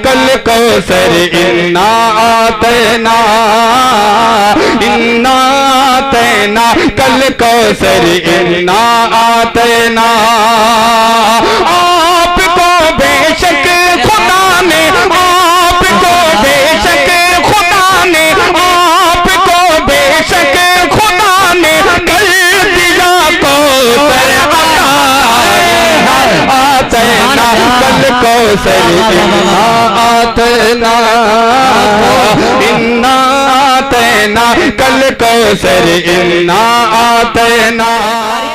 कल कौसर इन्ना आतना कल कौसर इन्ना आतना। आपको बेशक खुदा ने, आपको बेशक खुदा ने, आपको बेशक खुदा ने कर दिया कौसर आतना कल कौसर इन्ना आतना कल कौसर इन्ना आतना।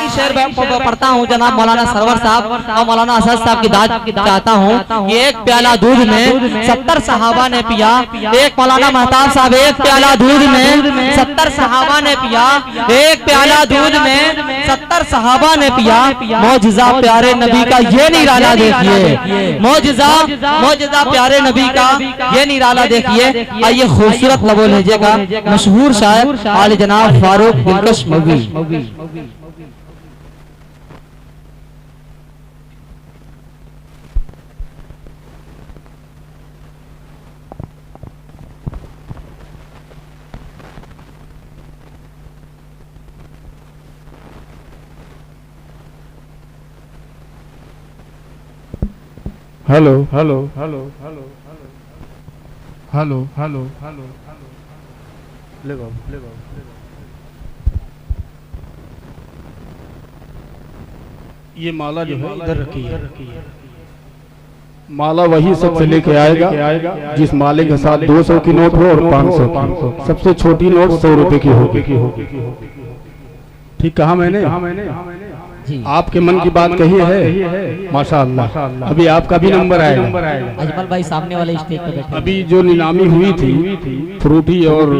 शेर पढ़ता हूँ जनाब मौलाना सरवर साहब और मौलाना असद साहब की दाद चाहता हूँ। एक प्याला दूध में 70 सहाबा ने पिया। एक मौलाना महताब साहब, एक प्याला दूध में 70 सहाबा ने पिया। एक प्याला दूध में 70 सहाबा ने पिया। मौजिज़ा प्यारे नबी का ये निराला देखिए, मौजिज़ा प्यारे नबी का ये निराला देखिए। आइए खूबसूरत लबो लहजे का मशहूर शायर आले जनाब फारूक दिलकश मौलवी। Hello hello hello hello hello hello hello ले लो। ये माला जो है इधर रखी है। माला वही सबसे लेके आएगा जिस माले के साथ 200 की नोट हो और 500 की। सबसे छोटी नोट 100 रुपए की होगी। ठीक कहा मैंने? आपके मन की बात कही है माशाअल्लाह। अभी आपका भी नंबर आएगा। अजमल भाई सामने वाले स्टेज पे बैठे। अभी जो नीलामी हुई थी फ्रूटी और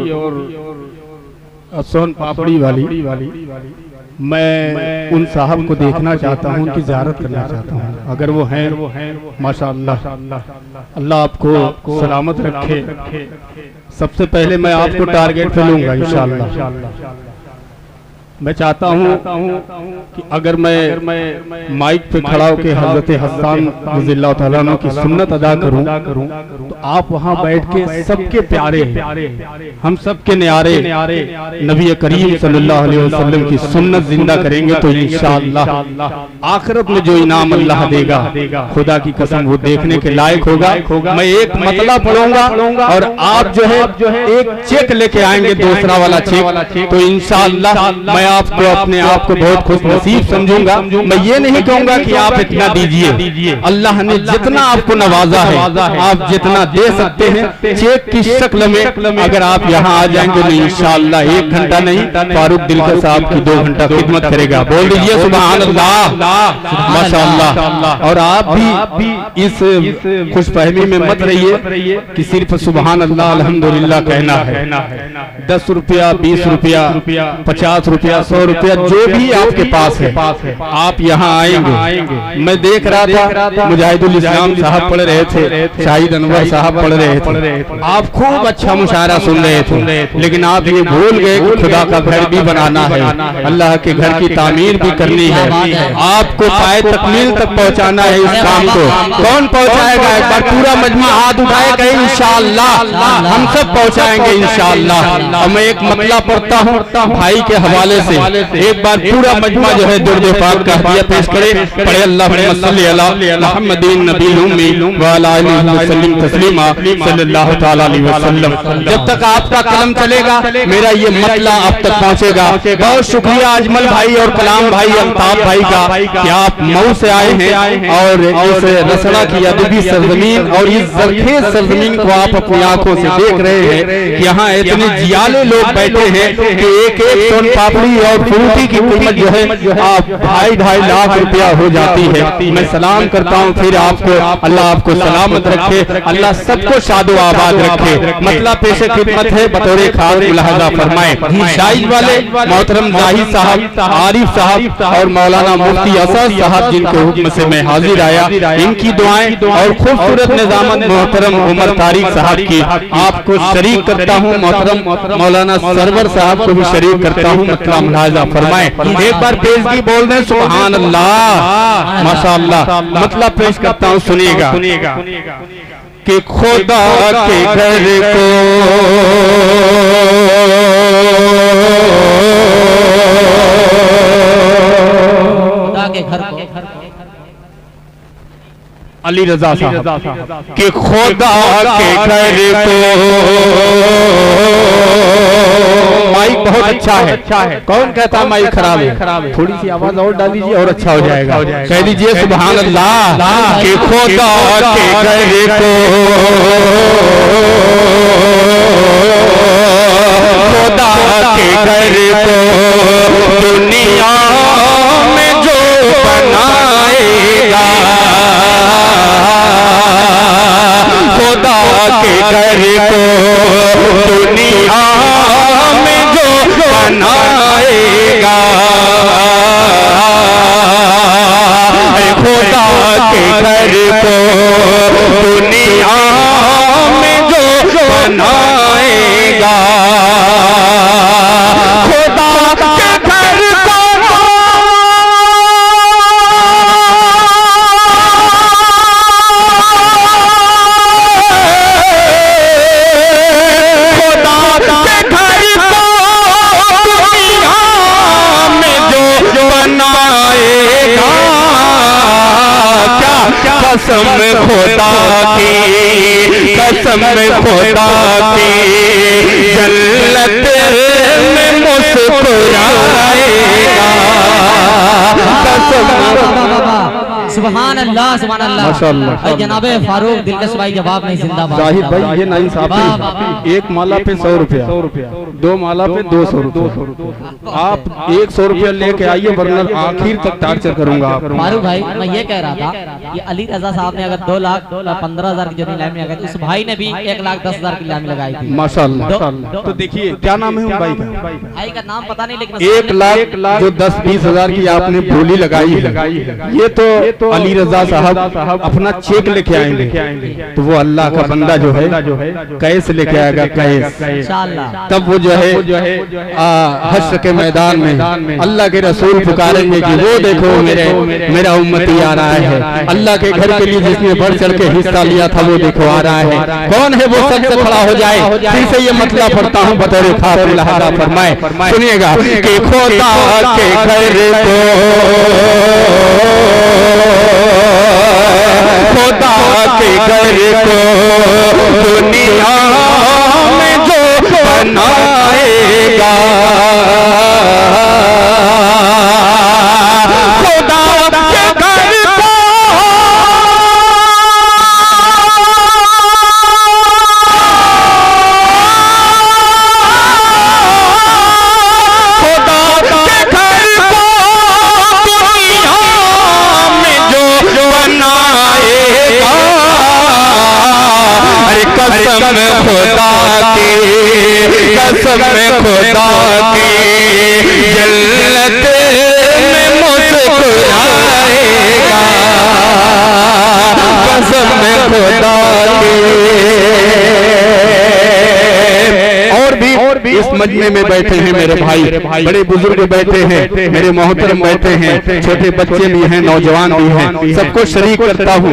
सोन पापड़ी वाली, मैं उन साहब को देखना चाहता हूँ, उनकी ज़ियारत करना चाहता हूँ। अगर वो हैं माशाअल्लाह, अल्लाह आपको सलामत रखे। सबसे पहले मैं आपको टारगेट पे लूंगा इंशाअल्लाह। मैं चाहता हूँ कि अगर मैं माइक पे खड़ा होकर हज़रत हसन रज़ियल्लाहु तआला अन्हु की सुन्नत अदा करूँ तो आप वहाँ बैठ के सबके प्यारे, हम सबके न्यारे नबी करीम सल्लल्लाहु अलैहि वसल्लम की सुन्नत जिंदा करेंगे तो इंशाअल्लाह आखिरत में जो इनाम अल्लाह देगा खुदा की कसम वो देखने के लायक होगा। मैं एक मतला पढ़ूंगा और आप जो है एक चेक लेके आएंगे, दूसरा वाला चेक, तो इंशाअल्लाह मैं आपको अपने आप को बहुत खुश नसीब समझूंगा। मैं ये नहीं कहूंगा कि आप इतना दीजिए, अल्लाह ने जितना आपको नवाजा है आप जितना दे सकते हैं चेक की शक्ल में अगर आप यहाँ आ जाएंगे तो इंशाअल्लाह 1 घंटा नहीं फारूक दिलकश साहब की 2 घंटा खिदमत करेगा। बोल दीजिए सुभान अल्लाह माशाअल्लाह। और आप भी इस खुशफहमी में मत रहिए कि सिर्फ सुभान अल्लाह अल्हम्दुलिल्लाह कहना है। 10 रुपया 20 रुपया 50 रुपया 100 रुपया जो भी आपके पास है आप यहाँ आएंगे। मैं देख रहा था मुजाहिदुल इस्लाम साहब पढ़ रहे थे, शाहिद अनवर साहब पढ़ रहे थे, आप खूब अच्छा मुशायरा सुन रहे थे, लेकिन आप ये भूल गए कि खुदा का घर भी बनाना है, अल्लाह के घर की तामीर भी करनी है, आपको पाए तकमील तक पहुँचाना है। इस काम को कौन पहुँचाएगा? एक बार पूरा मजमा हाथ उठाएगा इंशाअल्लाह, हम सब पहुँचाएंगे इंशाअल्लाह। और मैं एक मतला पढ़ता हूँ भाई के हवाले से, एक बार पूरा मजमा जो है दुर्द पाक का हदिया पेश करे। पढ़े अल्लाहुम्मा सल्ली अला मुहम्मदिन नबील उम्मी व अला आलिहि वसल्लम तस्लीमा सल्लल्लाहु तआला अलैहि वसल्लम। जब तक आपका कलम चलेगा मेरा ये मतला आप तक पहुंचेगा। बहुत शुक्रिया अजमल भाई और कलाम भाई अल्ताफ भाई का कि आप मऊ से आए हैं और इस रसड़ा की अदबी सरजमीन और इस ज़रखेज़ सरजमीन को आप अपनी आंखों से देख रहे हैं। यहाँ इतने जियाले लोग बैठे हैं कि एक सोन पापड़ी और फ्रूटी की कीमत जो है आप 2.5 लाख रुपया हो जाती है। मैं सलाम करता हूँ फिर आपको, अल्लाह आपको सलामत रखे, अल्लाह सबको शादो आबाद रखे। मतलब पेशे खिदमत है बतौर खास मुलाहजा फरमाए। शाइज वाले मोहतरम जाहिद साहब, आरिफ साहब और मौलाना मुफ्ती असद साहब जिनके हुक्म से मैं हाजिर आया, इनकी दुआएं और खूबसूरत निजामत मोहतरम उमर तारिक साहब की आपको शरीक करता हूँ। मोहतरम मौलाना सरवर साहब को भी शरीक करता हूँ, मतलब मुलाहजा फरमाए। एक बार पेशगी बोल दें सुभान अल्लाह माशाअल्लाह। मतलब पेश करता हूँ सुनिएगा कि खुदा के घर को अली रजा साहब कि खुदा के घर को माइक बहुत अच्छा है। कौन कहता माइक खराब है? थोड़ी सी आवाज और डाल दीजिए और अच्छा हो जाएगा। कह दीजिए सुभान अल्लाह कि खुदा के घर को खुदा के घर को दुनिया में जो बनाएगा खुदा के घर को दुनिया में जो बनाएगा खुदा के घर को दुनिया में जो बनाएगा खुदा के घर को कसम खुदा की कसम खुदा की जन्नत में मुस्कुराएगा सुभान अल्लाह सुभान अल्लाह। जनाबे फारूक दिलकश भाई जवाब नहीं जिंदाबाद। जाहिद भाई ये नहीं साहब, एक माला पे 100 रुपया, 2 माला पे 200 रुपया। आप 100 रुपया लेके आइए वरना आखिर तक टार्चर करूंगा। फारूक भाई मैं ये कह रहा था ये अली रजा साहब ने अगर 2,15,000 की जो नीलामी लगाई, उस भाई ने भी 1,10,000 की नीलामी लगाई थी माशाअल्लाह। तो देखिए क्या नाम है उन भाई का? भाई का नाम पता नहीं, लेकिन 1 लाख जो 10-20 हजार की आपने बोली लगाई है, ये तो अली रजा साहब अपना चेक लेके आएंगे। तो वो अल्लाह का बंदा जो है कैश लेके आएगा, कैश इंशाअल्लाह। तब वो जो है हश्र के मैदान में अल्लाह के रसूल पुकारेंगे कि वो देखो मेरा उम्मती आ रहा है। अल्लाह के घर के लिए जिसने बढ़ चढ़ के हिस्सा लिया था वो देखो आ रहा है। कौन है वो सबसे खड़ा हो जाए। फिर से ये मतलब पढ़ता हूँ बतौर खास लिहाजा फरमाए, सुनिएगा कि खुदा के घर को खुदा के घर को दुनिया में जो बनाएगा खुदा के घर को खुदा के घर को दुनिया में जो बनाएगा। अरे कसम खुदा की कसम खुदा की जन्नत में मुस्कुराएगा कसम खुदा की। और भी इस मजमे में बैठे हैं मेरे भाई, बड़े बुजुर्ग बैठे हैं, मेरे मोहतरम बैठे हैं, छोटे बच्चे भी हैं, नौजवान भी हैं, सबको शरीक करता हूँ।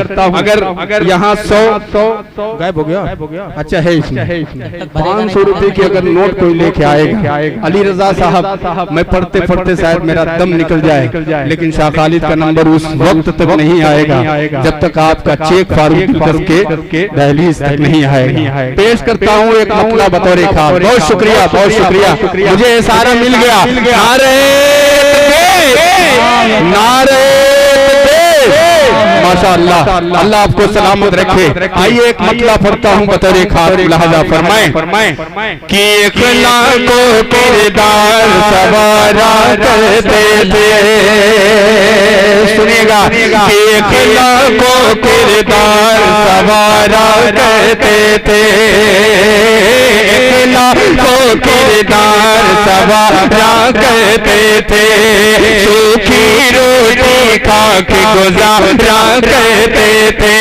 अगर यहाँ 100 गायब हो गया, अच्छा है इसमें 500 रुपए की अगर नोट कोई लेके आएगा अली रजा साहब, मैं पढ़ते पढ़ते शायद मेरा दम निकल जाए, लेकिन शाह खालिद का नंबर उस वक्त तक नहीं आएगा जब तक आपका चेक फारूक करके दहलीज तक नहीं आएगा। पेश करता हूँ एक मतला बतौर खास। बहुत शुक्रिया, बहुत शुक्रिया, मुझे सारा मिल गया। नारे माशाअल्लाह, अल्लाह आपको सलामत रखे। आइए एक मतला पढ़ता हूँ बतौर खास लिहाजा फरमाएं कि एक को किरदार सवारा करते थे। सुनिएगा कि एक को किरदार सवारा करते थे, को किरदार सवारा करते थे, सूखी रोटी खा के गुजारा करते थे।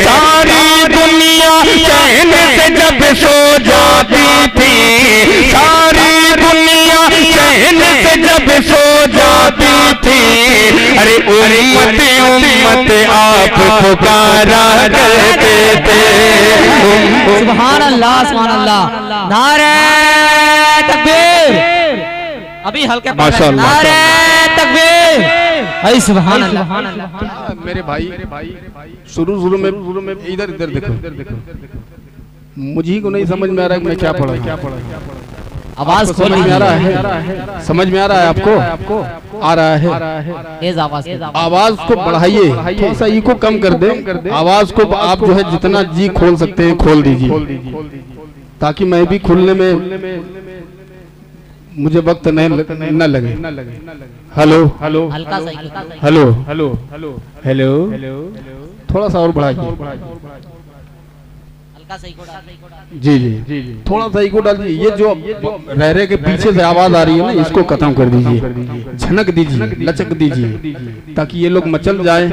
सारी दुनिया चैन से जब सो जाती थी, सारी दुनिया चैन से जब सो जाती भी थी, अरे उम्मत उम्मत आप पुकारा करते थे। सुभान अल्लाह सुभान अल्लाह। नारे तकबीर। अभी हल्के माशाअल्लाह। नारे तकबीर। भाई सुभान अल्लाह। मेरे भाई शुरू में इधर इधर देखो, मुझे को नहीं समझ में आ रहा है कि मैं क्या पढ़ रहा हूं। आवाज खोल समझ में आ रहा है? समझ में आ रहा है आपको? आ रहा है। तेज आवाज आवाज को बढ़ाइए, थोड़ा सा इको कम कर दे। आवाज को आप जो है जितना जी खोल सकते हैं खोल दीजिए, ताकि मैं भी खुलने में मुझे वक्त न लगे। हेलो हेलो हल्का सा हेलो हेलो हेलो, थोड़ा सा और बढ़ाइए। हल्का सा जी जी जी, थोड़ा सा इको डाल दीजिए। ये जो रह रहे के पीछे से आवाज आ रही है ना, इसको खत्म कर दीजिए, झनक दीजिए, लचक दीजिए, ताकि ये लोग मचल जाए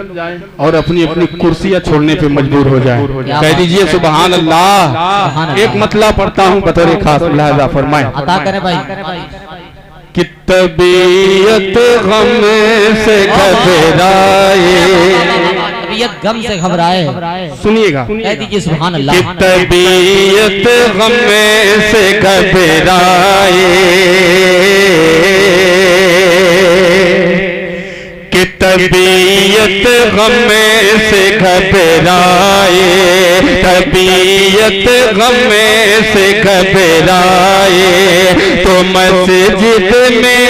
और अपनी अपनी कुर्सियां छोड़ने पे मजबूर हो जाए। कह दीजिए सुभान अल्लाह। एक मतला पढ़ता हूँ बतौर खास, लिहाजा फरमाए। अता करे भाई। कि तबीयत गम से घबराए, तबीयत गम से घबराए। सुनिएगा, कह दीजिए सुभान अल्लाह। कि तबीयत गम से घबराए, कि तबीयत गम से घबराए, तबीयत गम से घबराए, तो मस्जिद में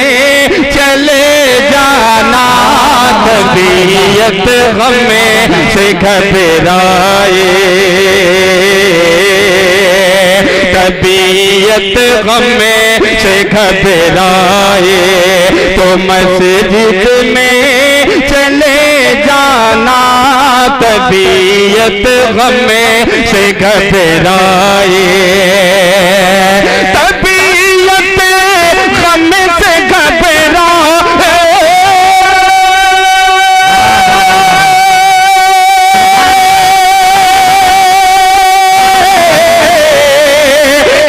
चले जाना। तबीयत गम से घबराए, तबीयत गम से घबराए, तो मस्जिद में चले जाना। तबीयत गम से घबराए, तबीयत गम से घबराए,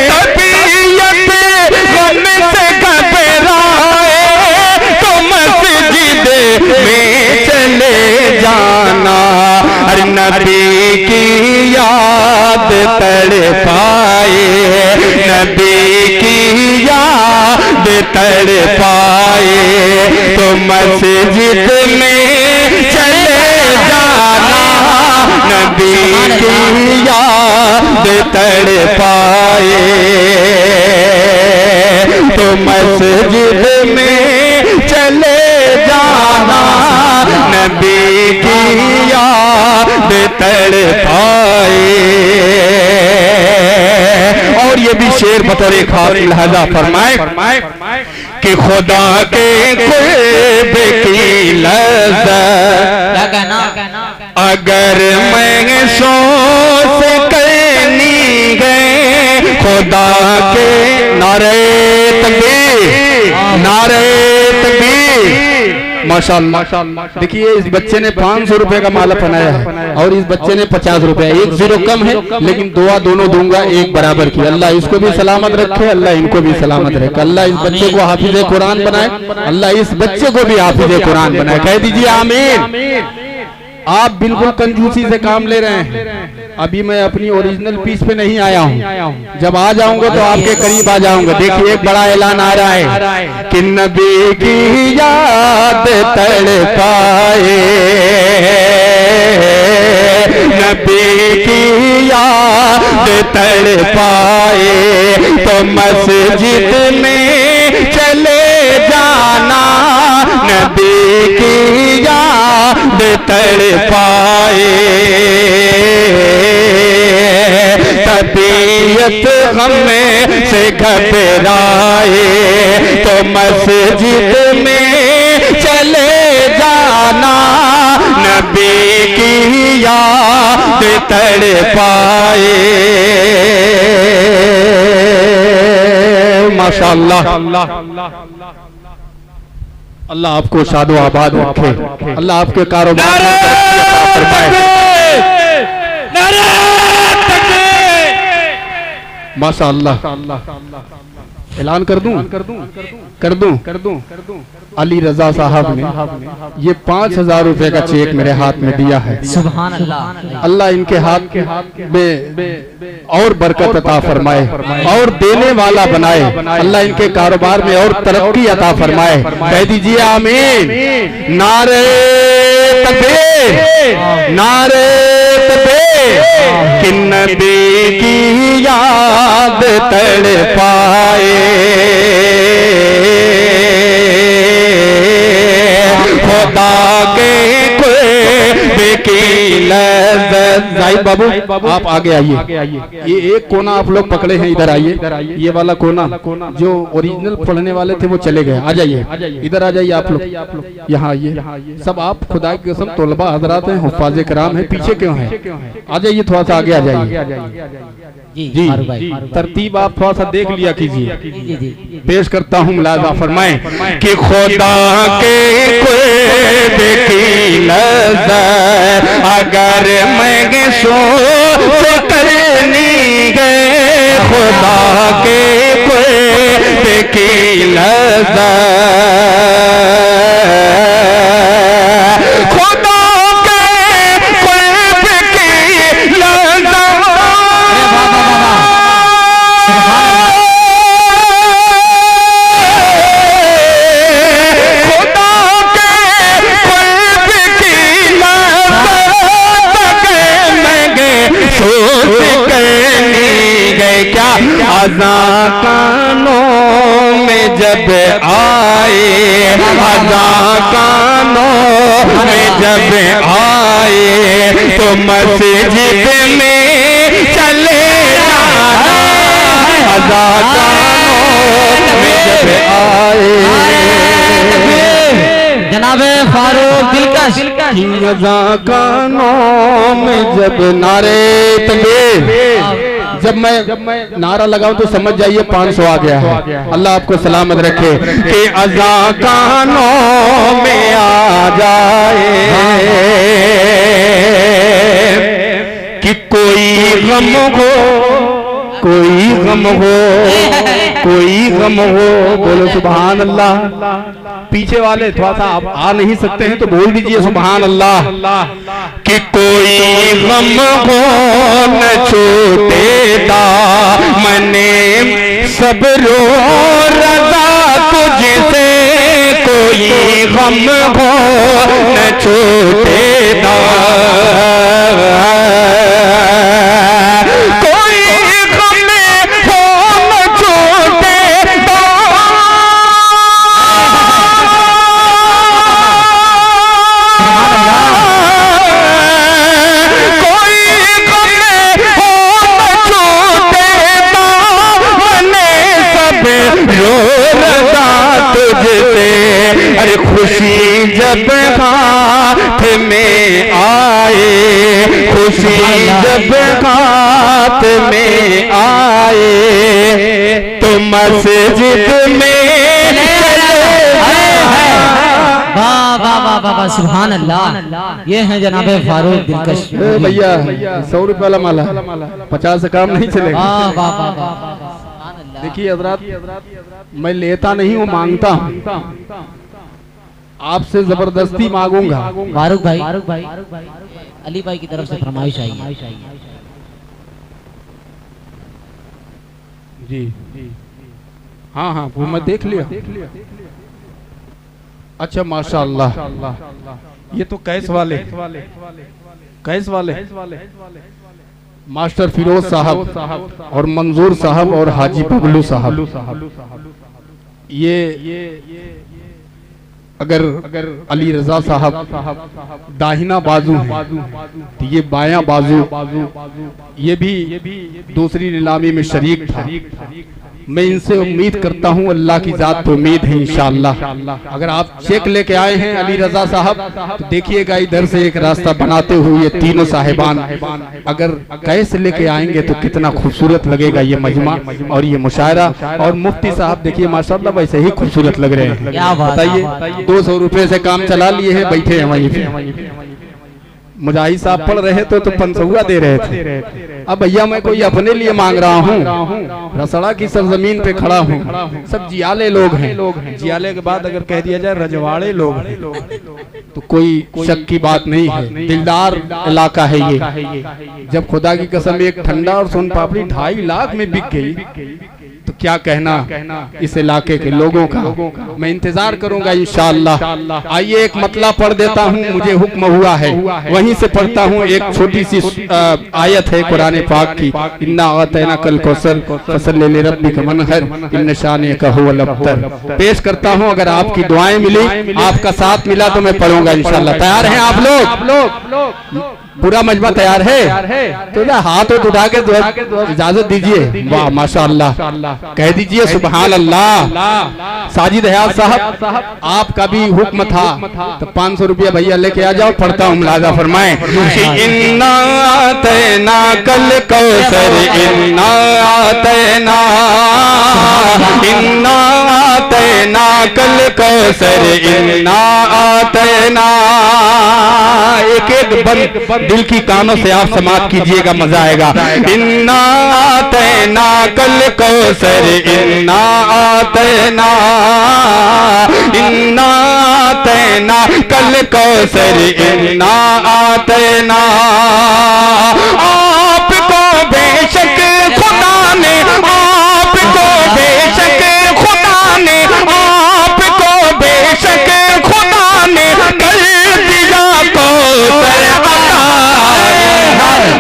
तबीयत गम से घबराए, तो मस्जिद में चले जाना। अरे नबी की याद तड़पाए, नबी की याद तड़पाए, तो मस्जिद में चले जाना। नबी की याद तड़पाए, तो मस्जिद में चले जाना। नबी की याद तड़पाए। और ये भी शेर बतौर खास लिहाजा फरमाए कि खुदा के कुर्ब की लज़्ज़त क्या कहना? अगर मैं सोच करनी है, खुदा के नारे तकबीर, नारे तकबीर। माशाअल्लाह। देखिए इस बच्चे ने 500 रुपए का माला पहनाया है और इस बच्चे ने 50 रुपए। एक जीरो कम है लेकिन दुआ दोनों दूंगा एक बराबर की। अल्लाह इसको भी सलामत रखे, अल्लाह इनको भी सलामत रखे, अल्लाह इस बच्चे को हाफिज कुरान बनाए, अल्लाह इस बच्चे को भी हाफिज कुरान बनाए। कह दीजिए आमीन। आप बिल्कुल कंजूसी से काम ले रहे हैं। अभी मैं अपनी ओरिजिनल पीस पे नहीं आया हूँ, जब आ जाऊंगा तो आपके करीब आ जाऊंगा। देखिए एक बड़ा ऐलान आ रहा है कि नबी की याद तड़पाए, नबी की याद तड़पाए, तो मस्जिद में चले जाना। नबी की याद तड़पाए, तबीयत गम से घबराए, तो मस्जिद में चले जाना। नबी की याद तड़पाए। माशाअल्लाह। अल्लाह आपको शादो आबाद रखे, अल्लाह आपके कारोबार में तरक्की अता फरमाए। माशाअल्लाह। ऐलान कर दूं अली रजा साहब ने ये 5,000 रुपए का चेक मेरे हाथ में दिया है। सुभान अल्लाह। अल्लाह इनके हाथ में और बरकत अता फरमाए और देने वाला बनाए। अल्लाह इनके कारोबार में और तरक्की अता फरमाए। कह दीजिए आमीन। नारे तकबीर, नारे तकबीर। कि नबी की याद तड़पाए खुदा के जाहिद बाबू आप आगे आइए। ये एक कोना आप लोग पकड़े हैं, इधर आइए। ये वाला कोना जो ओरिजिनल पढ़ने वाले थे वो चले गए। आ जाइए, इधर आ जाइए आप लोग, यहाँ आइए। सब आप खुदा की कसम तोलबा हजरात हैं, हुफ्फाज़े किराम हैं, पीछे क्यों हैं? आ जाइए, थोड़ा सा आगे आ जाइए। जी तरतीब आप थोड़ा सा देख लिया कीजिए। पेश करता हूँ, मुलाज़ा फरमाएं कि खुदा के की नज़र अगर मैं सोच करनी है खुदा के की नज़र अज़ां कानों में जब आए, अज़ां कानों में जब आए तो मस्जिद में चले जाना। अज़ां कानों में जब आए जनाबे फारूक दिलकश। अज़ां कानों में जब नारे तकबीर। जब मैं नारा लगाऊं तो समझ जाइए 500 आ गया है। अल्लाह आपको सलामत रखे कि अज़ां कानों में आ जाए कि कोई गम हो, कोई गम हो, कोई गम हो। बोलो सुभान अल्लाह। पीछे वाले थोड़ा सा आप आ नहीं सकते हैं तो बोल दीजिए सुभान अल्लाह। कि कोई गम हो न छूटे दामने सब रो रज़ा तुझसे, कोई गम हो न छूटे दामने खुशी जब हाथ में आए, खुशी जब हाथ में आए तो मस्जिद में वाह सुभान अल्लाह। ये है जनाबे फारूक दिलकश। भैया 100 रुपए वाला माला, 50 से काम नहीं चलेगा। देखिए हज़रात, मैं लेता नहीं हूँ, मांगता हूँ। आपसे जबरदस्ती मांगूंगा। फारूक भाई अली भाई की तरफ से फरमाइश आई है। जी हाँ वो मैं देख लिया। अच्छा माशाअल्लाह, ये तो कैस वाले मास्टर फिरोज साहब और मंजूर साहब और हाजी बबलू साहब। ये अगर अली रजा साहब दाहिना बाजू है तो ये बायां बाजू, ये भी दूसरी नीलामी में शरीक था। मैं इनसे उम्मीद करता हूं, अल्लाह की जात तो उम्मीद है इंशाअल्लाह। अगर आप चेक लेके आए हैं अली रजा साहब तो देखिएगा इधर से एक रास्ता बनाते हुए ये तीनों साहिबान अगर कैसे लेके आएंगे तो कितना खूबसूरत लगेगा ये मजमा और ये मुशायरा। और मुफ्ती साहब देखिए माशाअल्लाह वैसे ही खूबसूरत लग रहे हैं। बताइए 200 रुपए से काम चला लिए हैं, बैठे हैं वहीं पे। मुजाहिद साहब पढ़ रहे तो पंसुआ दे रहे थे। अब भैया मैं कोई अपने लिए मांग रहा हूँ, रसड़ा की सरजमीन पे खड़ा हूँ, सब जियाले लोग हैं। जियाले के बाद अगर कह दिया जाए रजवाड़े लोग हैं तो कोई शक की बात नहीं है, दिलदार इलाका है ये। जब खुदा की कसम एक ठंडा और सोन पापड़ी 2.5 लाख में बिक गई तो क्या कहना इस इलाके के लोगों का। मैं इंतजार करूंगा इंशाअल्लाह। आइए एक मतला पढ़ देता हूँ, मुझे हुक्म हुआ है वहीं से पढ़ता हूँ। एक छोटी सी आयत है कुरान पाक की, इन्ना आतैना कल कौसर फसल ले रब्बिक मनहर इन्न शानिका हुवल अब्तर। पेश करता हूँ, अगर आपकी दुआएं मिली, आपका साथ मिला तो मैं पढ़ूंगा इंशाअल्लाह। तैयार हैं आप लोग? पूरा मजमा तैयार है तो ना हाथ उठा के इजाजत दीजिए। वाह माशाअल्लाह, कह दीजिए सुभान अल्लाह। साजिद हयात साहब आपका भी हुक्म था तो 500 रुपया भैया लेके आ जाओ, पढ़ता हूँ मुलाजा फरमाएं। इन्ना आतैना कल कौसर इन्ना आतैना, इन्ना आतैना कल कौसर इन्ना आतैना। एक एक बंद दिल की कानों से आप समाप्त कीजिएगा, मजा आएगा। इन्ना आतैना कल कौसर इन्ना आतैना, इन्ना आतैना कल कौसर इन्ना आतैना। आपको बेशक खुदा ने, आपको बेशक खुदा ने, आपको बेशक खुदा ने कर दिया कौसर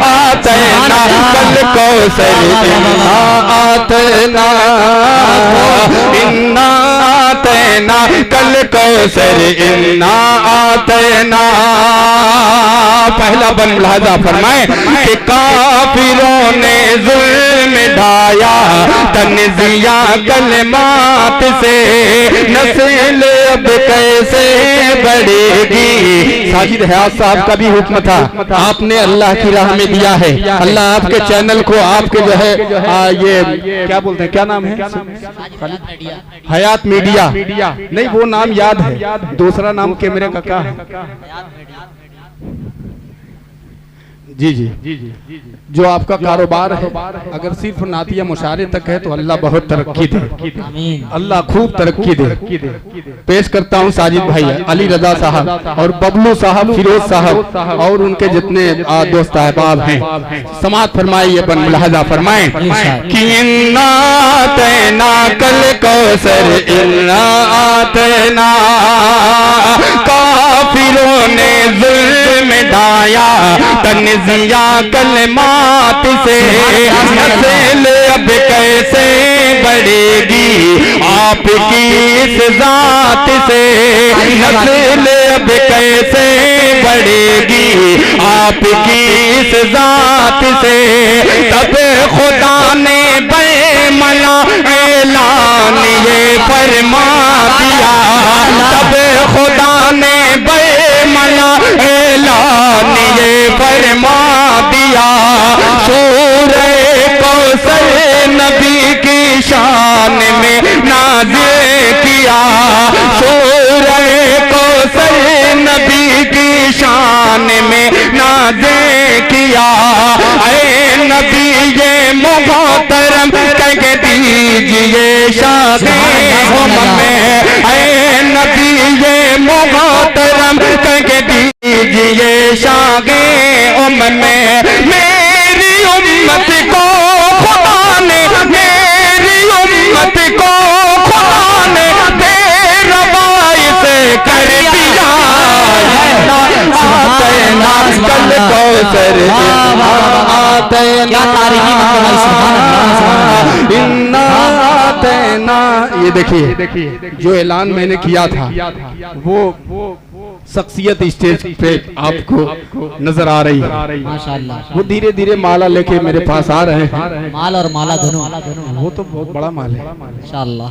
आतैना कल कौसर इन्ना आतैना, इन्ना आतैना कल कौसर इन्ना आतैना। पहला बन मुलाजा फरमाए कि काफिरों ने जुल्म ढाया तनज़िया कलमात से, नस्ल अब कैसे बढ़ेगी। साजिद हयात साहब का भी हुक्म था, आपने अल्लाह की राह में दिया है। अल्लाह आपके चैनल को, आपके जो है ये क्या बोलते हैं, क्या नाम है? हयात मीडिया नहीं, वो नाम याद है, दूसरा नाम कैमरे का क्या है? जी जो आपका कारोबार है अगर सिर्फ नातिया मुशारे तक है तो अल्लाह बहुत तरक्की दे, अल्लाह खूब तरक्की दे। पेश करता हूँ साजिद भाई, अली रजा साहब और बबलू साहब, फिरोज साहब और उनके जितने दोस्त अहबाब हैं, समात फरमाइए, बन मुलाहजा फरमाएं कि इन्ना आतैना कल कौसर इन्ना आतैना। काफिरों ने जुल्म ढाया तनज़िया कलमात से, नस्ल अब कैसे बढ़ेगी आपकी इस जात से, नस्ल अब कैसे बढ़ेगी आपकी इस जात से। तब खुदा ने बेमना ऐलान ये फरमा दिया, तब खुदा ने बेमना ऐलान ये फरमा दिया। सूरे कौसर नबी की शान में नाज़िल किया, सूरे कौसर नबी की शान में नाज़िल किया। ऐ नबी ये मुहतरम कह दीजिए शादी में, ऐ नबी ये मुहतरम कह दीजिए शागे में। मेरी उम्मत को खुदा ने, मेरी उम्मत को खुदा ने बेरवाई से कर दिया। आतैना कल कौसर आतैना, इन्ना आतैना। ये देखिए जो ऐलान मैंने किया था वो शख्सियत स्टेज पे आपको नजर आ रही है माशाअल्लाह। वो धीरे धीरे माला लेके मेरे पास आ रहे हैं, माल और माला दोनों, वो तो बहुत बड़ा माल है माशाअल्लाह।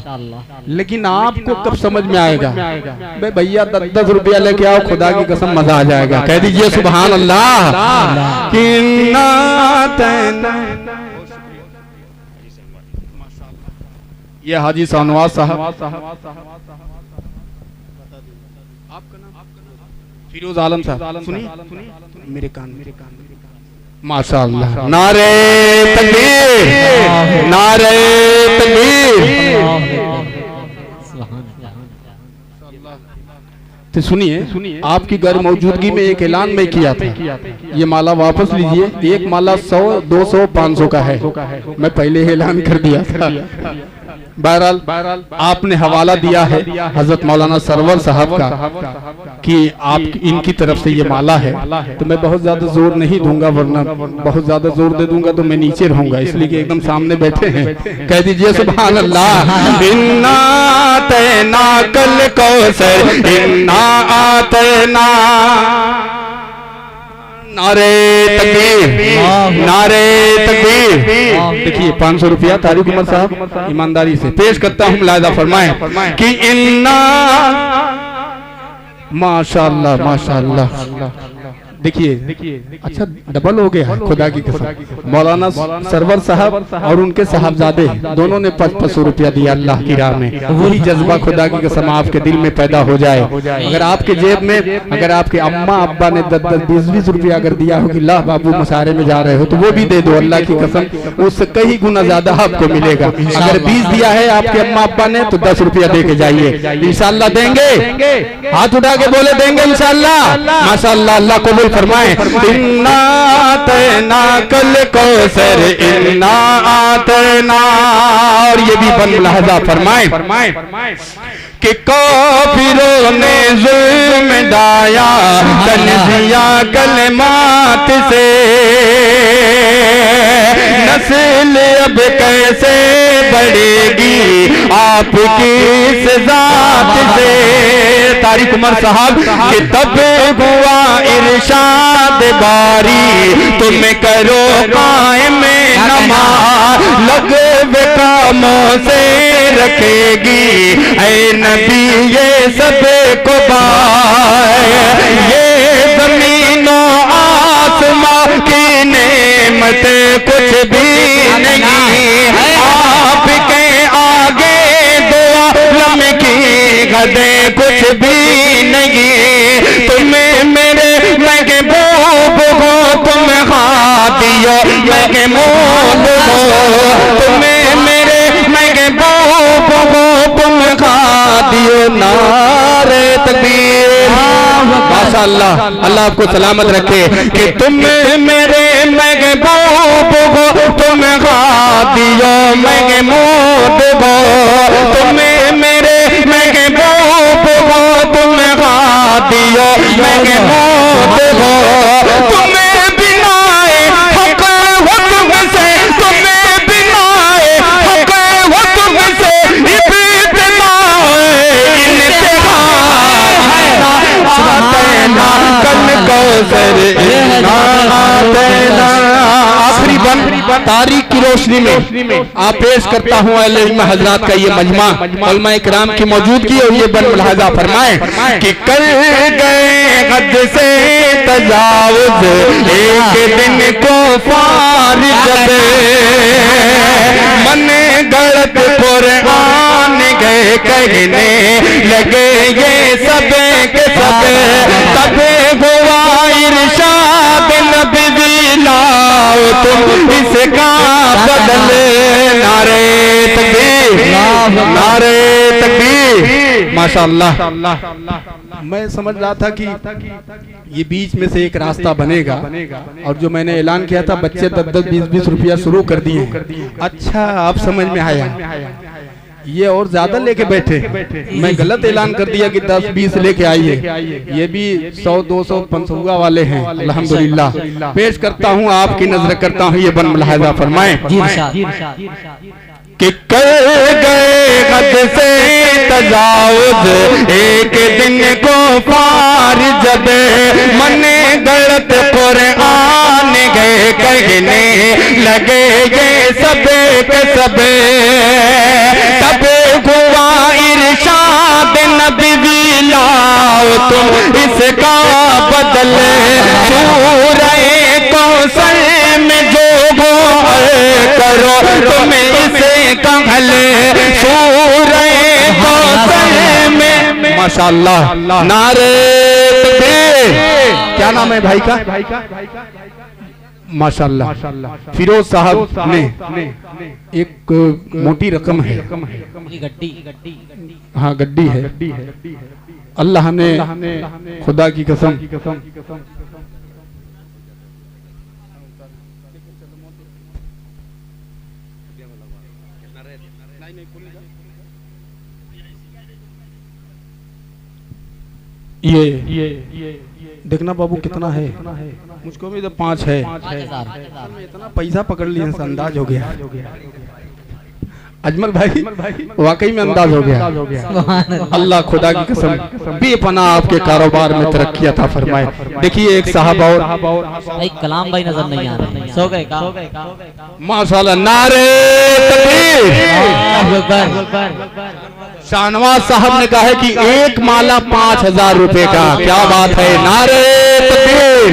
लेकिन आपको कब समझ में आएगा? भाई भैया 10 रुपया लेके आओ, खुदा की कसम मजा आ जाएगा। कह दीजिए सुभान अल्लाह। किन्ना तैना। ये हाजी शाहनवाज साहब, फिरोज आलम साहब सुनिए मेरे कान माशाअल्लाह। नारे तकबीर, नारे तकबीर। तो सुनिए, आपकी गैर मौजूदगी में एक ऐलान मैं किया था, ये माला वापस लीजिए। एक माला 100, 200, 500 का है, मैं पहले ही ऐलान कर दिया था। बहरहाल आपने हवाला दिया है हजरत मौलाना सरवर साहब का कि आप इनकी तरफ से ये माला है, तो मैं बहुत ज्यादा जोर नहीं दूंगा, वरना बहुत ज्यादा जोर दे दूंगा तो मैं नीचे रहूंगा, इसलिए कि एकदम सामने बैठे हैं। कह दीजिए सुभान अल्लाह। इन्ना आतना कल कौसर, इन्ना आतना। नारे तकबीर, नारे तकबीर। देखिए 500 रुपया तारिक उमर साहब ईमानदारी से पेश करता हूँ, मुलाहिजा फरमाएं कि इन्ना माशाअल्लाह माशाअल्लाह। देखिए अच्छा डबल हो गया खुदा की कसम। मौलाना सरवर साहब और उनके साहबजादे दोनों ने 500 रुपया दिया अल्लाह की राह में। वही जज्बा खुदा की कसम आपके दिल में पैदा हो जाए। अगर आपके जेब में, अगर आपके अम्मा अब्बा ने 10-10, 20-20 रुपया अगर दिया हो कि ला बाबू मुशारे में जा रहे हो, तो वो भी दे दो अल्लाह की कसम, उससे कई गुना ज्यादा आपको मिलेगा। अगर 20 दिया है आपके अम्मा अब्बा ने तो 10 रुपया दे के जाइए, इंशाअल्लाह देंगे। हाथ उठा के बोले देंगे इंशाअल्लाह, माशाअल्लाह। अल्लाह कबूल फरमाए। इन्ना आतना कल कौसर, इन्ना आतना। और ये भी बन मुलाहजा फरमाए कि काफिरों ने जुल्म ढाया तंज़िया कलमात से, नस्ल अब कैसे बढ़ेगी आपकी इस ज़ात से। तारिक उमर साहब कि तब हुआ इरशाद बारी, तुम करो कायम नमाज, लगवे कामों से रखेगी ऐ नबी ये सब को बाए। ये जमीनों आसमां की नेमत कुछ भी नहीं, आपके आगे दुआ लम्की गदे कुछ भी नहीं। तुम्हें मेरे महबूब हो, तुम खादियो महमूद हो, तुम्हें मेरे महबूब हो, तुम खादियो। नारे तकबीर, माशाअल्लाह। अल्लाह आपको सलामत रखे कि तुम मेरे महबूब हो, तुम खादियो महमूद हो, तुम्हें मेरे महबूब हो, तुम खादियो महमूद हो। तुम्हें बिनाए हक हो तुमसे, तुम्हें बिनाए हक हो तुमसे, इब्तिदा इंतहा आतना कल कौसर, इन्ना आतना। आखिरी बन तारीख की रोशनी में आप पेश करता हूँ अहले इल्म हजरात का ये मजमा, उलमा इकराम की मौजूदगी, और ये बन मुलाहजा फरमाए कि कर गए हद से तजावुज, एक दिन को फार जब मन गलत कुरान गए कहने लगे ये सब के सब, तब हुआ इरशाद नबी लाओ तुम इसका बदल। नारे तकबीर, नारे तकबीर, माशाअल्लाह। मैं समझ रहा था कि ये बीच में से एक रास्ता बनेगा, और जो मैंने ऐलान किया था बच्चे 10-10, 20-20 रुपया शुरू कर दिए। अच्छा आप समझ में आया, ये और ज्यादा लेके बैठे। मैं गलत ऐलान कर दिया कि 10-20 लेके आइए, ये भी 100, 200, 500 वाले हैं। अल्हम्दुलिल्लाह पेश करता हूँ, आपकी नजर करता हूँ, ये बन मुलाहिजा फरमाएं कि कर गए हद से तजावुज, एक दिन को पार जब मन गलत कुरान गए कहने लगे ये सब के सब, तब हुआ इरशाद नबी लाओ तुम इसका बदल। सूरह कौसर में जो गो करो तुम इसे कहल, सूरह कौसर में माशाअल्लाह। नारे तकबीर, क्या नाम है भाई का? माशाल्लाह फिरोज साहब ने एक मोटी रकम है, हाँ गड्डी है। अल्लाह ने खुदा की कसम ये देखना बाबू कितना है, मुझको भी तो 5 है। इतना पैसा पकड़ लिया, अंदाज हो गया। अजमल भाई वाकई में अंदाज हो गया। अल्लाह खुदा की कसम बेपनाह आपके कारोबार में तरक्की अता फरमाए। देखिए एक साहब और भाई कलाम भाई नजर नहीं आ रहे, सो गए का? माशाल्लाह नारे तकबीर। शाहनवाज साहब ने कहा है कि एक माला 5000 रुपए का, क्या बात है, नारे तकबीर।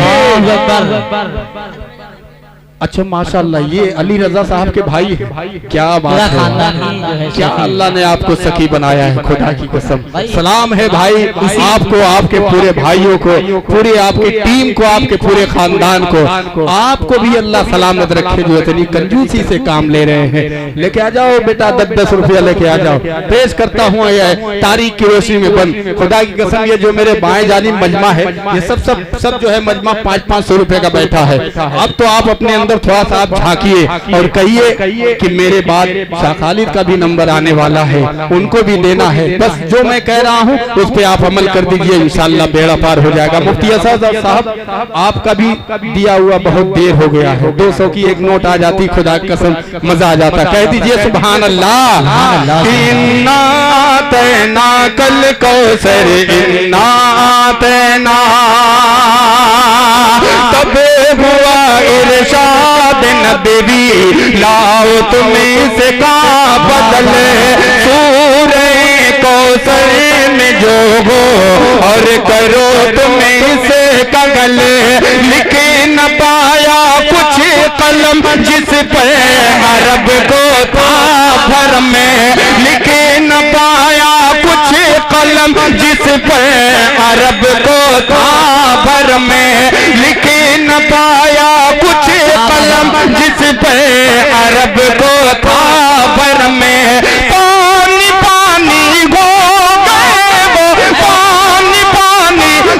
अच्छा माशाल्लाह ये अली रजा साहब के भाई हैं, क्या बात है, क्या अल्लाह ने आपको सखी बनाया है, खुदा की कसम। सलाम है भाई आपको, आपके पूरे भाइयों को, पूरे आपकी टीम को, आपके पूरे खानदान को। आपको भी अल्लाह सलामत रखे जो इतनी कंजूसी से काम ले रहे हैं। लेके आ जाओ बेटा 10-10 रुपया लेके आ जाओ। पेश करता हूँ तारीख की रोशनी में बंद, खुदा की कसम ये जो मेरे बाएं जानिब मजमा है, ये सब जो है मजमा 500-500 रुपए का बैठा है। अब तो आप अपने थोड़ा सा आप झांकिए और कहिए कि मेरे बाद शाह खालिद का भी नंबर आने वाला है, उनको भी देना है। बस जो मैं कह रहा हूँ उस पे आप अमल कर दीजिए, इंशाल्लाह बेड़ा पार हो जाएगा। मुफ्ती असद साहब आपका भी दिया हुआ बहुत देर हो गया है, 200 की एक नोट आ जाती, खुदा की कसम मजा आ जाता। कह दीजिए सुभान अल्लाह। इन्ना तैना कल कौसर इन्ना तैना, तब हुआ इरशाद नबी लाओ तुम्हें से का बदल, सूरे कौसर में जो हो और करो तुम्हें से कगल। लिख न पाया कुछ कलम जिस पर अरब को था भर में, लिख न पाया कुछ कलम जिस पर अरब को था भर में, लिख न पाया कुछ कलम जिस पे अरब को था भर में। पानी पानी हो गए वो, पानी पानी हो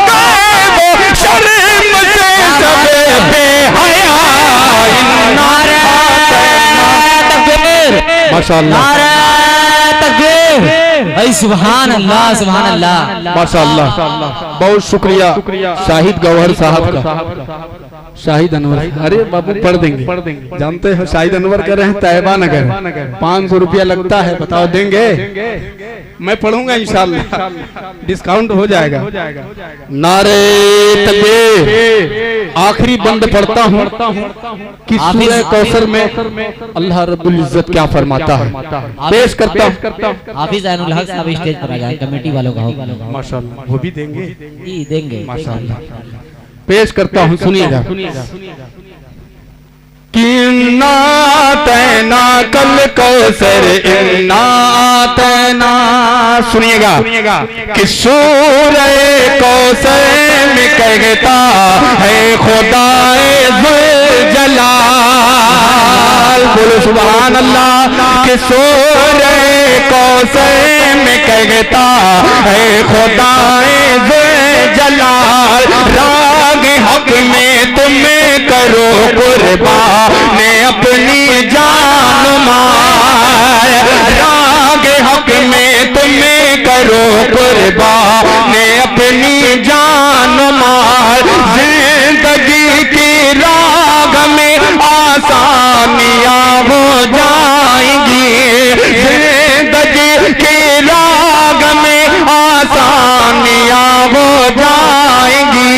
गए वो, शर्म से सब बेहया। नारे तकबीर, माशाअल्लाह, भाई सुभान अल्लाह, सुभान अल्लाह, माशाअल्लाह। बहुत शुक्रिया शाहिद गौहर साहब का, शाहिद अनवर। अरे बाबू पढ़ देंगे, जानते हो शाहिद अनवर कर रहे हैं तैयबा नगर, 500 रुपया लगता है, बताओ देंगे? मैं पढ़ूंगा इंशाल्लाह, डिस्काउंट हो जाएगा। नारे तकबीर। आखिरी बंद पढ़ता हूँ कि सूरह कौसर में अल्लाह रब्बुल इज्जत क्या फरमाता है, पेश करता हूँ। हाफिज ऐनुल हक साहब स्टेज पर आ जाए, कमेटी वालों का होगा माशाल्लाह, वो भी देंगे, जी देंगे माशाल्लाह। पेश करता हूँ, सुनिएगा। कि इन्ना तैना कल कौसर इन्ना तैना, सुनिएगा कि सूरह कौसर में कहता है खुदाए ज़ुल जलाल, बोलो सुभान अल्लाह। कि सूरह कौसर में कहता है खुदाए ज़ुल जलाल, राग हक में तुम्हें करो कुर्बान ने अपनी जान मार, राग हक में तुम्हें करो कुर्बान ने अपनी जान मार। जिंदगी की राग में आसानियां हो जाएंगी, जिंदगी की राग में आसानियां हो जाएंगी।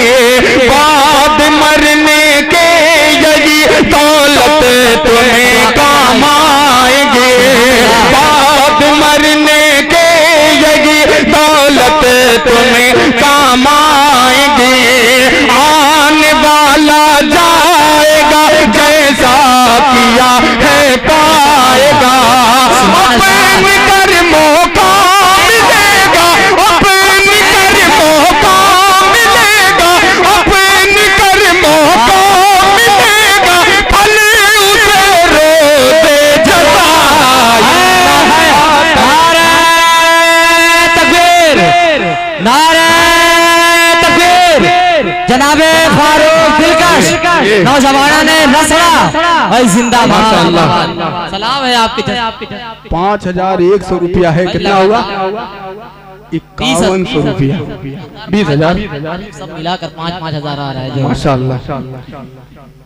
बाद मरने के यही दौलत तुम्हें काम आएगी, बाद मरने के यही दौलत तुम्हें काम आएगी। आने वाला जाएगा जैसा किया है पाएगा, अपने कर्मों का मिलेगा, अपने कर्मों का मिलेगा। नसरा भाई जिंदाबाद। माशाअल्लाह। सलाम है आपके 5100 रुपया है। कितना हुआ? 5100 रुपया। 20,000 सब मिलाकर 5,000 आ रहा है जो। माशाअल्लाह।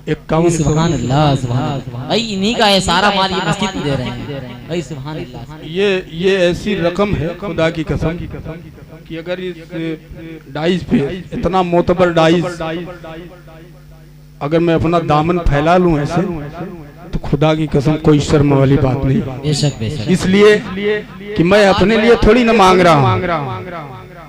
5100। सुभान अल्लाह सुभान अल्लाह। भाई इन्हीं का है सारा माल, ये मस्जिद को दे रहे हैं भाई। सुभान अल्लाह। ये ऐसी रकम है खुदा की कसम कि अगर इस डाइस पे इतना मोतबर डाइस अगर मैं अपना दामन फैला लूं ऐसे तो खुदा की कसम कोई शर्म वाली बात नहीं। बेशक बेशक। इसलिए कि मैं अपने लिए थोड़ी ना मांग रहा हूँ,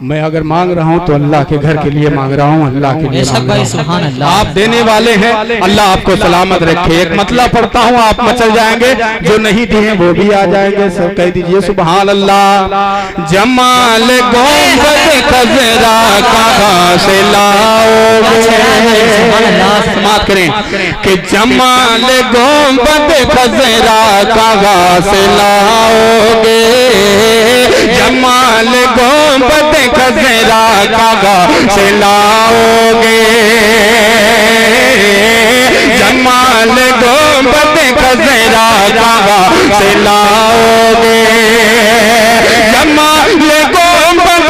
मैं अगर मांग रहा हूँ तो अल्लाह के घर के लिए मांग रहा हूँ, अल्लाह के लिए मांग रहा हूँ। आप देने वाले हैं, अल्लाह आपको सलामत रखे। एक मतलब पढ़ता हूँ, आप मचल जाएंगे, जो नहीं दिए वो भी आ जाएंगे। सब कह दीजिए सुभान अल्लाह। जमाल गुंबद खजरा कहाँ से लाओगे, समाप्त करें कि जमाल गुंबद खजरा कहाँ से लाओगे, जमाल गुंबद खजरा कहाँ से लाओगे, जमाल गुंबद खजरा कहाँ से लाओगे, जमाल गुंबद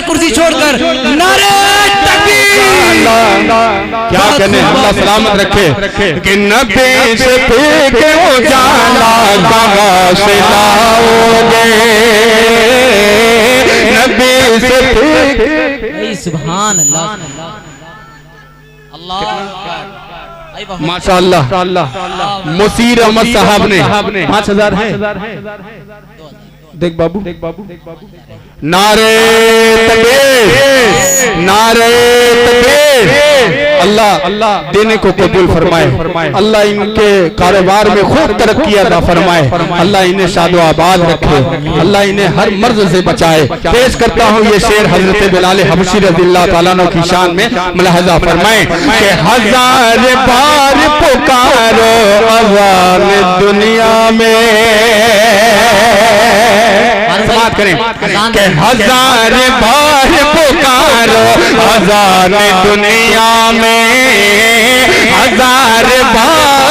कुर्सी छोड़कर नारे तकबीर। क्या कहने, अल्लाह सलामत रखे कि नबी से फेंके उजाला कहाँ से लाओगे, नबी से फेंके। सुभान अल्लाह अल्लाह। माशाअल्लाह। मुसीर अहमद साहब ने 5,000 है। देख बाबू, नारे तकबीर, नारे तकबीर। अल्लाह देने को कबूल फरमाए, अल्लाह इनके कारोबार में खूब तरक्की अता फरमाए, अल्लाह इन्हें शादो आबाद रखे, अल्लाह इन्हें हर मर्ज से बचाए। पेश करता हूँ ये शेर हजरत बिलाल हबशी रज़ियल्लाहु ताला अन्हु की शान में मुलाहजा फरमाए कि हजार बार पुकारो अज़ान दुनिया में, बात करें कि हजार बार पुकारो अज़ान दुनिया में, हजार बार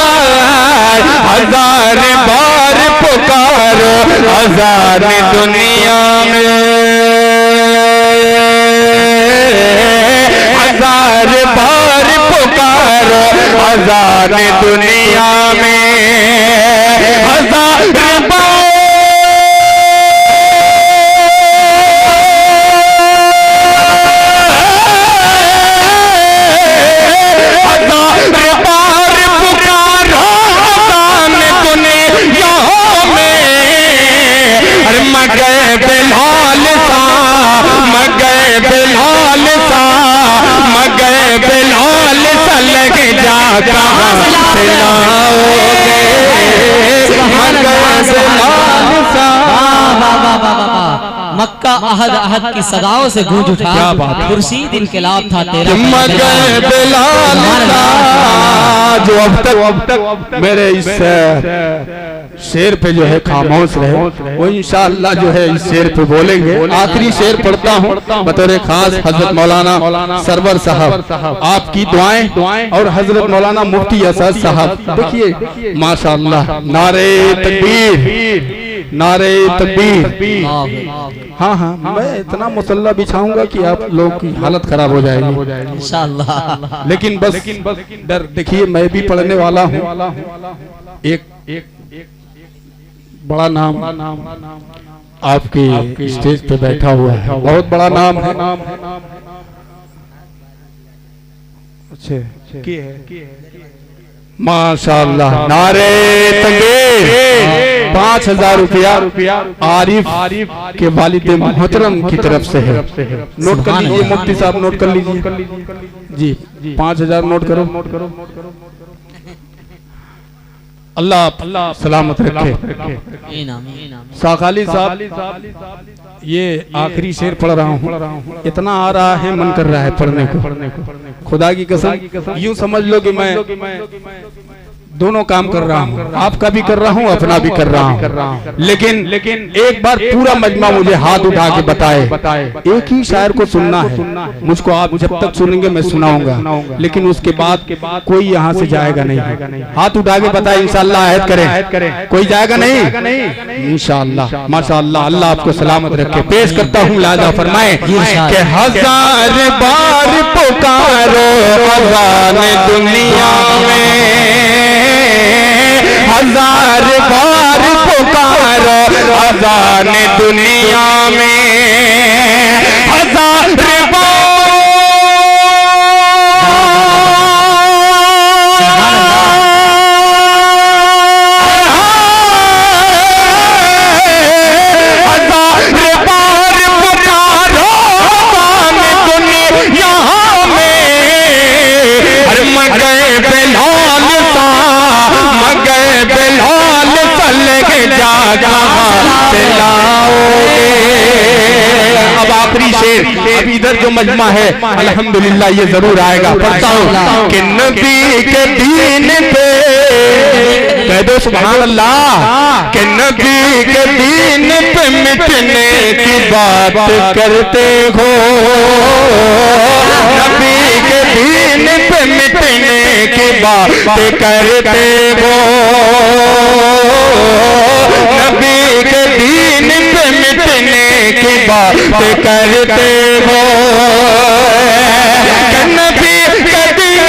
पुकारो अज़ान दुनिया में, हजार बार पुकारो अज़ान दुनिया में, हजार बार मक्का अहद अहद की सदाओं से गूंज उठा, खुर्शीद इनकलाब था तेरा। जो अब तक मेरे इस शेर पे जो है खामोश रहे, वो इंशाअल्लाह जो है इस शेर पे बोलेंगे। आखिरी शेर पढ़ता हूँ बतौर खास हजरत मौलाना सरवर साहब, आपकी दुआएं और हजरत मौलाना मुफ्ती असद साहब। देखिए माशाअल्लाह, नारे तकबीर, नारे तकबीर। हाँ हाँ, मैं इतना मुसल्ला बिछाऊंगा कि आप लोग की हालत खराब हो जाएगी इंशाअल्लाह। लेकिन बस डर, देखिए मैं भी पढ़ने वाला हूँ। एक बड़ा नाम आपकी स्टेज पे बैठा हुआ है, बहुत बड़ा नाम है। अच्छा माशाअल्लाह, नारे तकबीर। 5,000 रुपया आरिफ के वालिद मोहतरम की तरफ से है। नोट कर लीजिए मुफ्ती साहब, नोट कर लीजिए जी। 5,000 नोट करो। अल्लाह सलामत रखे। साखाली साहब, ये आखिरी शेर पढ़ रहा हूँ, इतना आ रहा है, मन कर रहा है पढ़ने को। खुदा की कसम, यूं समझ लो कि मैं दोनों काम कर रहा हूँ, आपका भी कर रहा हूँ, अपना भी कर रहा हूँ। लेकिन एक बार पूरा मजमा मुझे हाथ उठा के बताए, एक ही शायर को सुनना है मुझको। आप जब तक सुनेंगे मैं सुनाऊंगा, लेकिन उसके बाद कोई यहाँ से जाएगा नहीं। हाथ उठा के बताए, इंशाअल्लाह अहद करें, कोई जाएगा नहीं इंशाअल्लाह। माशाअल्लाह, अल्लाह आपको सलामत रखे। पेश करता हूँ, लाजा फरमाए कि 1000 बार पुकारो अज़ान दुनिया में, 1000 बार पुकारो अज़ान दुनिया में, 1000 बार पुकारो अज़ान दुनिया में। हर मगे बिलाल सा, मगे बिलाल चले जा चलाओगे। अब आखिरी शेर, अब इधर जो मजमा है अल्हम्दुलिल्लाह ये जरूर आएगा। पढ़ता हूँ कि नबी के दीन पे कह दो सुभान अल्लाह, कि नबी के दीन पे मिटने की बात करते हो, नबी के दीन पे मिटने की बात करते हो, नबी के दीन पे मिटने की बात करते हो, नबी के दीन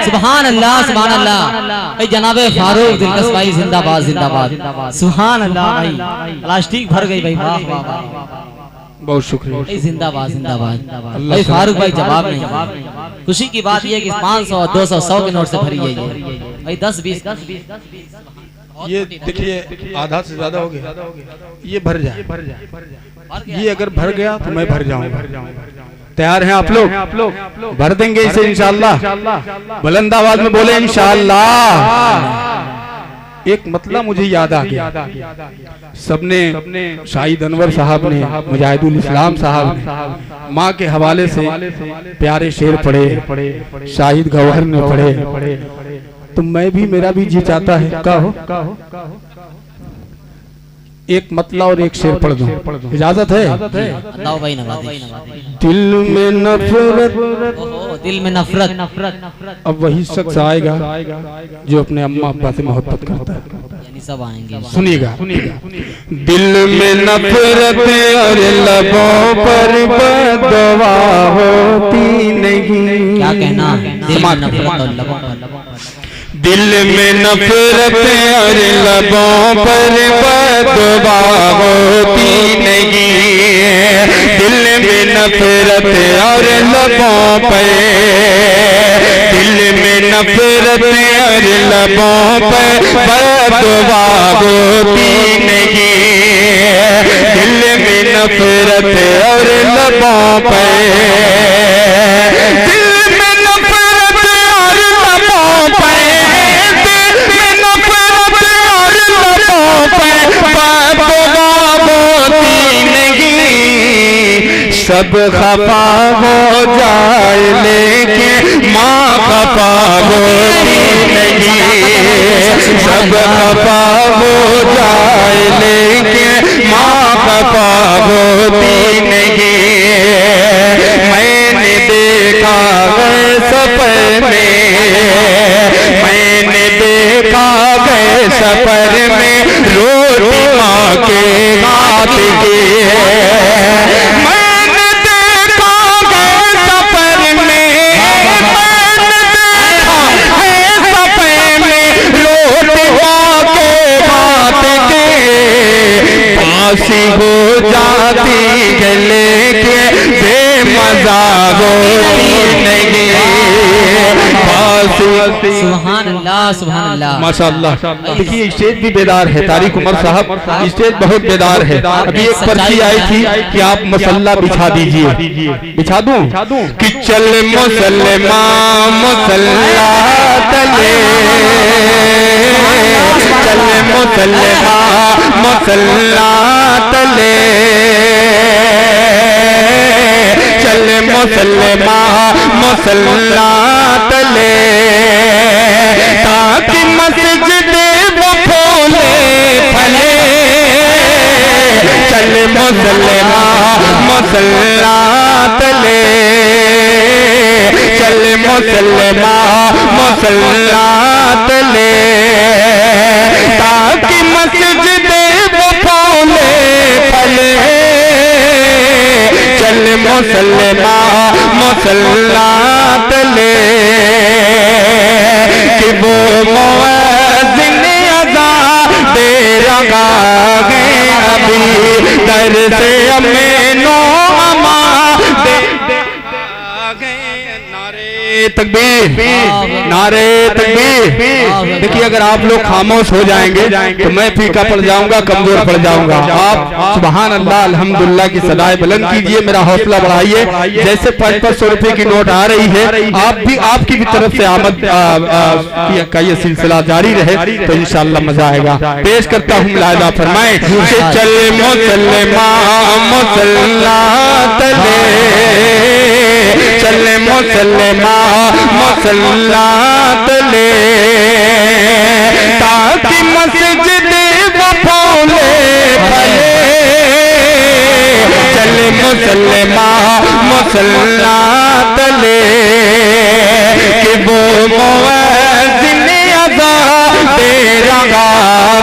सुभान अल्लाह, सुभान अल्लाह। जनाबे फारूक दिलकश भाई जिंदाबाद, जिंदाबाद। सुभान अल्लाह भाई, प्लास्टिक भर गई भाई, वाह वाह वाह, बहुत शुक्रिया। जिंदाबाद, जिंदाबाद भाई फारूक भाई, जवाब नहीं। खुशी की बात यह कि 500, 200, 100 के नोट से भरी है ये भाई। 10, 20 ये देखिए आधा से ज्यादा हो गया, ये भर जाए। ये अगर भर गया तो मैं भर जाऊंगा। तैयार हैं आप लोग? भर देंगे इसे इंशाअल्लाह। बुलंद आवाज में बोले इंशाअल्लाह। एक मतलब मुझे याद आ गया, सबने, शाहिद अनवर साहब ने, मुजाहिदुल इस्लाम साहब ने माँ के हवाले से प्यारे शेर पढ़े, शाहिद गौहर ने पढ़े, तो मैं भी, मेरा भी जी चाहता है कहो एक मतला और एक शेर पढ़ दूं, इजाजत है? दिल में नफरत, दिल में नफरत। अब वही शख्स आएगा जो अपने अम्मा अब्बा से मोहब्बत करता है, यानी सब आएंगे। सुनिएगा। दिल में नफरत और लबों पर बदवा होती नहीं। क्या कहना है? दिल में नफरत और लबों पर, दिल में नफरत और लबों पर बदवा होती नहीं, दिल में नफरत और लबों पर, दिल में नफरत और लबों पर बदवा होती नहीं, दिल में नफरत और लबों पर, दिल में नफरत और लबों पर, सब खफा हो जाए लेकिन माँ खफा होती नहीं, सब खफा हो जाए लेकिन माँ खफा होती नहीं। मैंने देखा गए सफर में, मैंने देखा गए सफर में रोटी माँ फांसी हो जाती है लेकिन बेमजा होती नहीं। सुभान अल्लाह सुभान अल्लाह माशाअल्लाह। देखिए स्टेज भी बेदार है, तारिक उमर साहब स्टेज बहुत बेदार है। अभी एक पर्ची आई थी कि आप मसल्ला बिछा दीजिए, बिछा दूं कि चल मुसलमा मुसल्ला तले, चल मुसलमा मुसल्ला तले, चल मुसलमा मुसल्ला तले, ताकि मस्जिद वो फूले फले। चल मुसलमा मुसल्ला तले, चल मुसलमा मुसल्ला तले, ताकि मस्जिद वो फूले फले। चल मुसलमा मुसल्ला तले, कि वो मुअज्जिन अज़ा दे रहा है अभी, दर से अमीनो अमा दे तकबीर, नारे तकबीर। देखिए अगर आप लोग खामोश हो जाएंगे तो मैं फीका पड़ जाऊंगा, कमजोर पड़ जाऊंगा। आप सुभान अल्लाह अल्हम्दुलिल्लाह की सदाएं बुलंद कीजिए, मेरा हौसला बढ़ाइए। जैसे 500 रुपए की नोट आ रही है, आप भी आपकी भी तरफ से आमद का ये सिलसिला जारी रहे तो इंशाअल्लाह मजा आएगा। पेश करता हूँ मुलाहिजा फरमाएं कि चल मुसलमा मुसल्ला तले, चल मुसलमा मुसल्ला तले, ताकि मस्जिद वो फूले फले। चल मुसलमा मुसल्ला तले, कि वो मुअज्जिन अज़ा दे रहा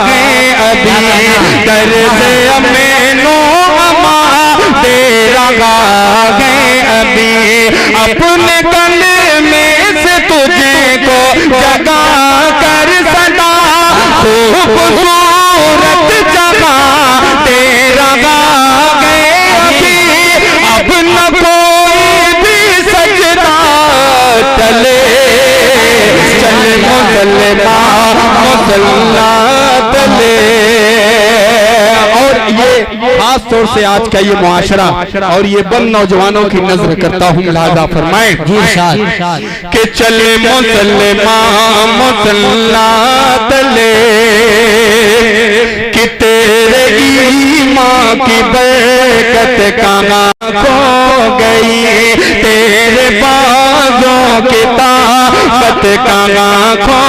है अभी, दर से अमीनो अमा दे रहा है अभी। अपने गले में से तुझे को जगा कर सदा खूबसूरत जगा दे रहा है अभी। अब न कोई भी सजदा चले, चल मुसलमा मुसल्ला तले। और ये खास तौर से आज का ये मुआशरा और ये बंद नौजवानों की नजर करता हूँ, लिहाजा फरमाएं कि चले मुसलमा मुसल्ला तले, कि तेरे ईमान की बरकत कहाँ खो गई, तेरे बाजों की ताकत कहाँ खो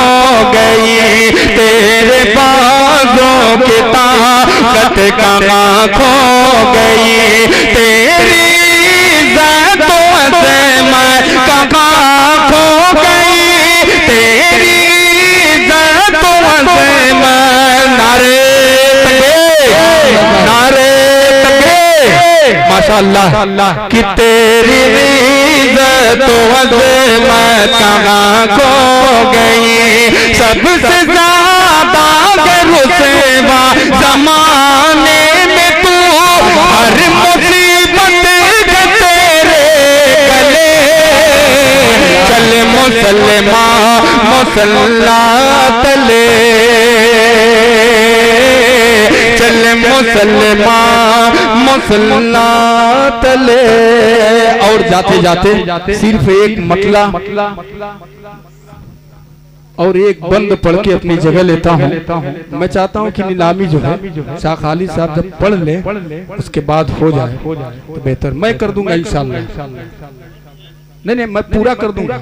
गई, तेरे बाजों की ताकत कहाँ खो गई, तेरी ज़ातों से मैं कहाँ खो गई, तेरी ज़ातों से मैं। नारे तकबीर, नारे तकबीर, माशाअल्लाह। कि तेरी ज़ातों से मैं कहाँ खो गई, सबसे ज्यादा रुसवा ज़माने में तू, हर मुसीबत तेरे गले। चल मुसलमा मुसल्ला तले, चल मुसलमा मुसल्ला तले। और जाते जाते सिर्फ एक मतला और एक बंद पढ़ के अपनी जगह लेता हूँ। मैं चाहता हूँ कि नीलामी जो है शाह खालिद साहब जब पढ़ ले उसके बाद हो जाए तो बेहतर। मैं कर दूंगा इंशाल्लाह। नहीं मैं पूरा कर दूंगा।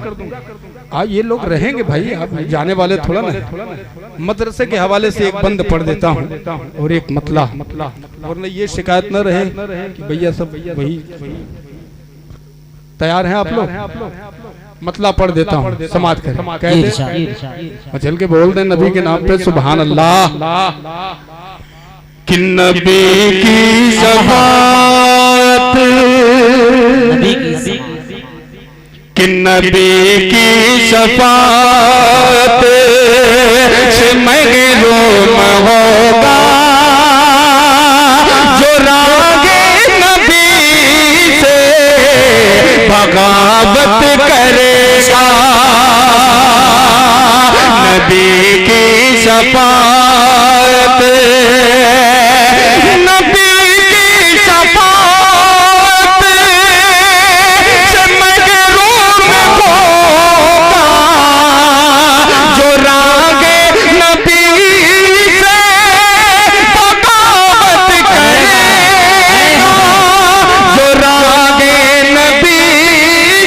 ये लोग रहेंगे भाई, आप जाने वाले थोड़ा ना। मदरसे के हवाले से एक बंद पढ़ देता हूँ और एक मतला, वरना ये शिकायत न रहे कि भैया सब वही। तैयार हैं आप लोग? मतला पढ़ देता हूँ, समाज करें। चल के बोल दे नबी के नाम पे सुभान अल्लाह। कि नबी की शफाअत, कि नबी की शफाअत से महरूम होगा बगावत करेगा, नबी की शफाअत, नबी की शफाअत से महरूम होगा जो रागे नबी से बगावत करेगा, जो रागे नबी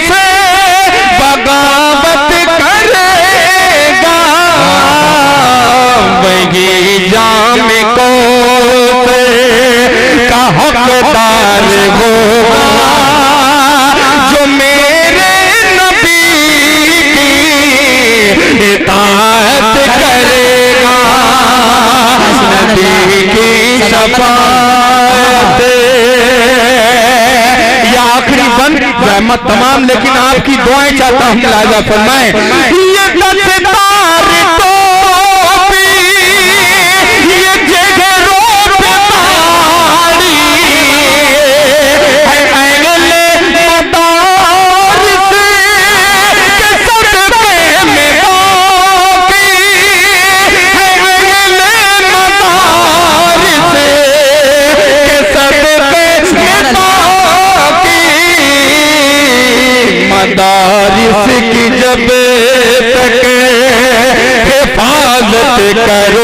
से बगावत करेगा, वही जाम को का हकदार होगा जो मेरे नबी की इताअत करेगा, नबी की शफाअत। ये आखिरी बंद रहमत तमाम, लेकिन आपकी दुआएं चाहता हूं लाजा फरमाएं। ये दस्तार टोपी, ये जिगरों पे ताड़ी, है अहले मदारिस के सदक़े में बाकी, है अहले मदारिस के सदक़े में बाकी, मदारिस की जब तक हिफाजत करो